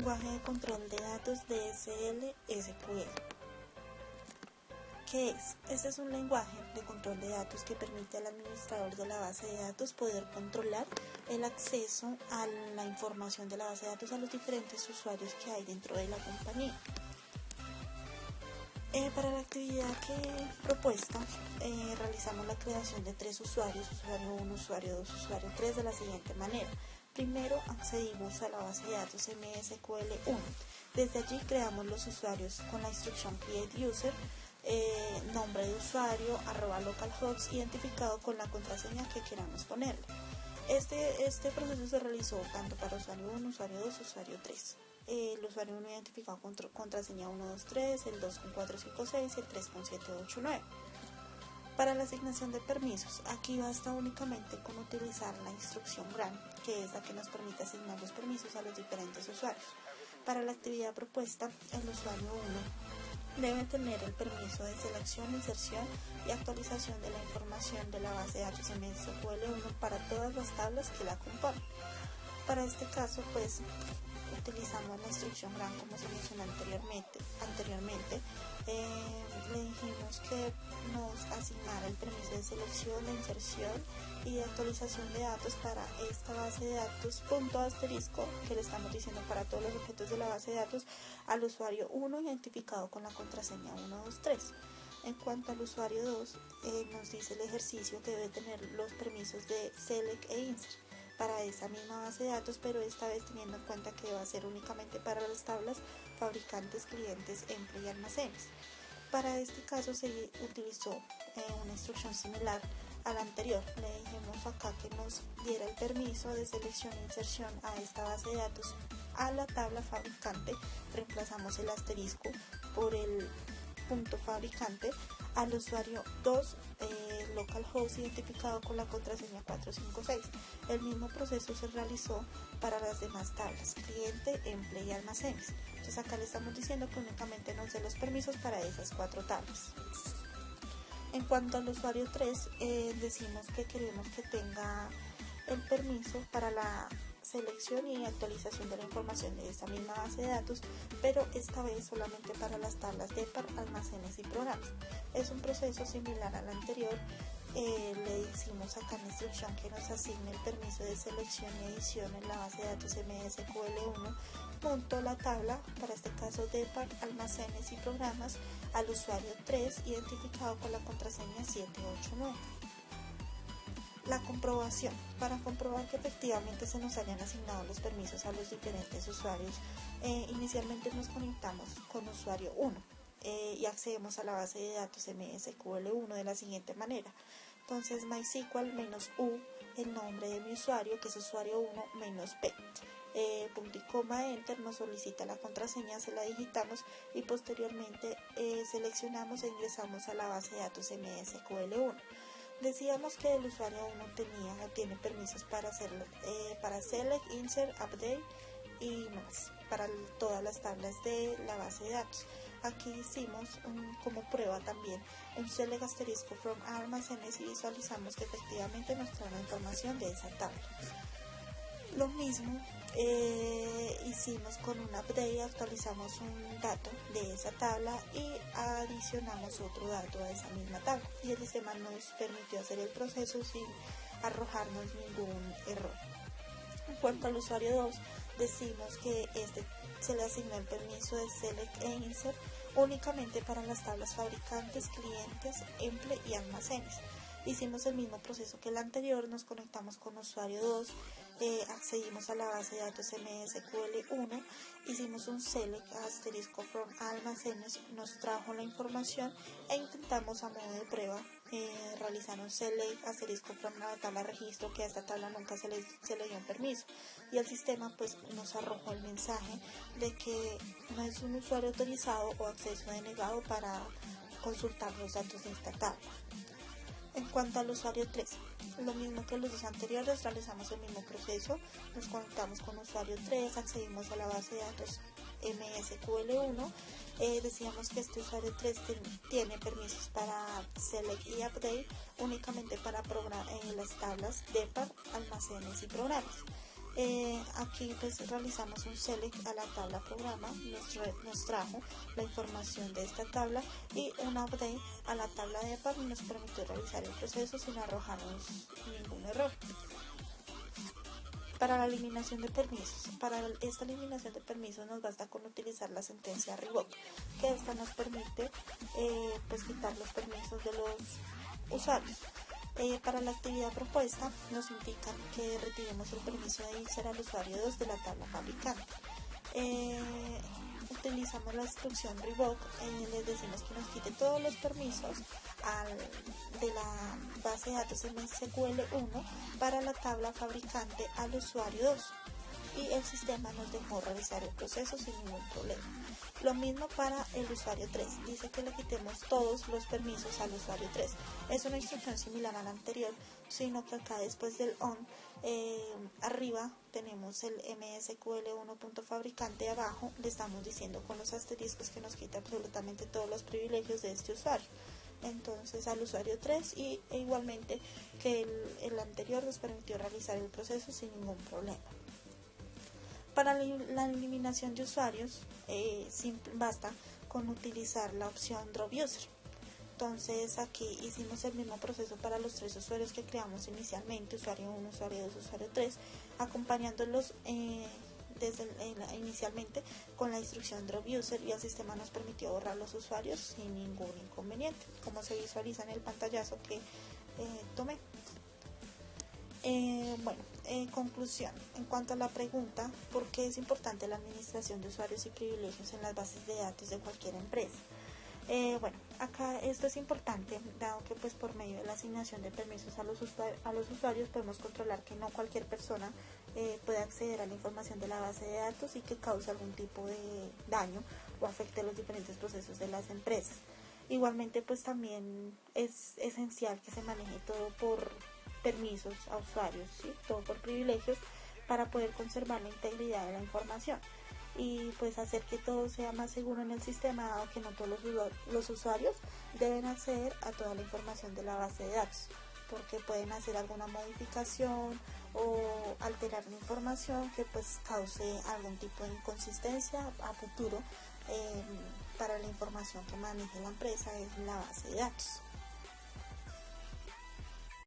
Lenguaje de control de datos DSL SQL. ¿Qué es? Este es un lenguaje de control de datos que permite al administrador de la base de datos poder controlar el acceso a la información de la base de datos a los diferentes usuarios que hay dentro de la compañía. Para la actividad propuesta, realizamos la creación de 3 usuarios, usuario 1, usuario 2, usuario 3, de la siguiente manera. Primero accedimos a la base de datos MSQL1. Desde allí creamos los usuarios con la instrucción create user, nombre de usuario, @localhost, identificado con la contraseña que queramos ponerle. Este proceso se realizó tanto para usuario 1, usuario 2, usuario 3. El usuario 1 identificado con contraseña 123, el 2 con 456 y el 3 con 789. Para la asignación de permisos, aquí basta únicamente con utilizar la instrucción grant, que es la que nos permite asignar los permisos a los diferentes usuarios. Para la actividad propuesta, el usuario 1 debe tener el permiso de selección, inserción y actualización de la información de la base de datos MSQL1 para todas las tablas que la componen. Para este caso, utilizamos la instrucción grant, como se mencionó anteriormente. Le dijimos que nos asignara el permiso de selección, de inserción y de actualización de datos para esta base de datos punto asterisco, que le estamos diciendo para todos los objetos de la base de datos, al usuario 1 identificado con la contraseña 123. En cuanto al usuario 2, nos dice el ejercicio que debe tener los permisos de select e insert para esa misma base de datos, pero esta vez teniendo en cuenta que va a ser únicamente para las tablas fabricantes, clientes, empleo y almacenes. Para este caso se utilizó una instrucción similar a la anterior. Le dijimos acá que nos diera el permiso de selección e inserción a esta base de datos a la tabla fabricante. Reemplazamos el asterisco por el punto fabricante. Al usuario 2, localhost identificado con la contraseña 456. El mismo proceso se realizó para las demás tablas, cliente, empleo y almacenes. Entonces acá le estamos diciendo que únicamente nos dé los permisos para esas 4 tablas. En cuanto al usuario 3, decimos que queremos que tenga el permiso para la selección y actualización de la información de esta misma base de datos, pero esta vez solamente para las tablas de almacenes y programas. Es un proceso similar al anterior. Le decimos acá en la instrucción que nos asigne el permiso de selección y edición en la base de datos MSQL1 junto a la tabla, para este caso de almacenes y programas, al usuario 3 identificado con la contraseña 789. La comprobación. Para comprobar que efectivamente se nos hayan asignado los permisos a los diferentes usuarios, inicialmente nos conectamos con usuario 1 y accedemos a la base de datos MSQL1 de la siguiente manera. Entonces, MySQL -u, el nombre de mi usuario, que es usuario 1, -p. Punto y coma, enter, nos solicita la contraseña, se la digitamos y posteriormente seleccionamos e ingresamos a la base de datos MSQL1. Decíamos que el usuario 1 tiene permisos para hacerlo, para select, insert, update y más, para todas las tablas de la base de datos. Aquí hicimos como prueba también un select asterisco from almacenes y visualizamos que efectivamente nos trae la información de esa tabla. Lo mismo hicimos con un update, actualizamos un dato de esa tabla y adicionamos otro dato a esa misma tabla, y el sistema nos permitió hacer el proceso sin arrojarnos ningún error. En cuanto al usuario 2, decimos que se le asignó el permiso de select e insert únicamente para las tablas fabricantes, clientes, empleo y almacenes. Hicimos el mismo proceso que el anterior, nos conectamos con usuario 2, accedimos a la base de datos MSQL1, hicimos un select asterisco from almacenes, nos trajo la información e intentamos a modo de prueba realizar un select asterisco from la tabla registro, que a esta tabla nunca se le dio un permiso, y el sistema nos arrojó el mensaje de que no es un usuario autorizado o acceso denegado para consultar los datos de esta tabla. En cuanto al usuario 3, lo mismo que los dos anteriores, realizamos el mismo proceso, nos conectamos con usuario 3, accedimos a la base de datos MSQL1, decíamos que este usuario 3 tiene permisos para select y update únicamente para las tablas de almacenes y programas. Aquí pues realizamos un select a la tabla programa, nos trajo la información de esta tabla, y un update a la tabla de PAM y nos permitió realizar el proceso sin arrojarnos ningún error. Para la eliminación de permisos, para esta eliminación de permisos nos basta con utilizar la sentencia revoke, que esta nos permite pues quitar los permisos de los usuarios. Para la actividad propuesta nos indican que retiremos el permiso de insert al usuario 2 de la tabla fabricante. Utilizamos la instrucción revoke, les decimos que nos quite todos los permisos de la base de datos MSQL1 para la tabla fabricante al usuario 2, y el sistema nos dejó realizar el proceso sin ningún problema. Lo mismo para el usuario 3, dice que le quitemos todos los permisos al usuario 3. Es una instrucción similar a la anterior, sino que acá después del on, arriba tenemos el MSQL1.fabricante, abajo le estamos diciendo con los asteriscos que nos quita absolutamente todos los privilegios de este usuario. Entonces al usuario 3, y igualmente que el anterior nos permitió realizar el proceso sin ningún problema. Para la eliminación de usuarios basta con utilizar la opción drop user. Entonces aquí hicimos el mismo proceso para los 3 usuarios que creamos inicialmente, usuario 1, usuario 2, usuario 3, acompañándolos inicialmente con la instrucción drop user, y el sistema nos permitió borrar los usuarios sin ningún inconveniente, como se visualiza en el pantallazo que tomé. Conclusión. En cuanto a la pregunta, ¿por qué es importante la administración de usuarios y privilegios en las bases de datos de cualquier empresa? Acá esto es importante, dado que pues por medio de la asignación de permisos a los usuarios podemos controlar que no cualquier persona pueda acceder a la información de la base de datos y que cause algún tipo de daño o afecte los diferentes procesos de las empresas. Igualmente pues también es esencial que se maneje todo por permisos a usuarios, ¿sí? Todo por privilegios, para poder conservar la integridad de la información y pues hacer que todo sea más seguro en el sistema, dado que no todos los usuarios deben acceder a toda la información de la base de datos, porque pueden hacer alguna modificación o alterar la información que pues cause algún tipo de inconsistencia a futuro para la información que maneje la empresa en la base de datos.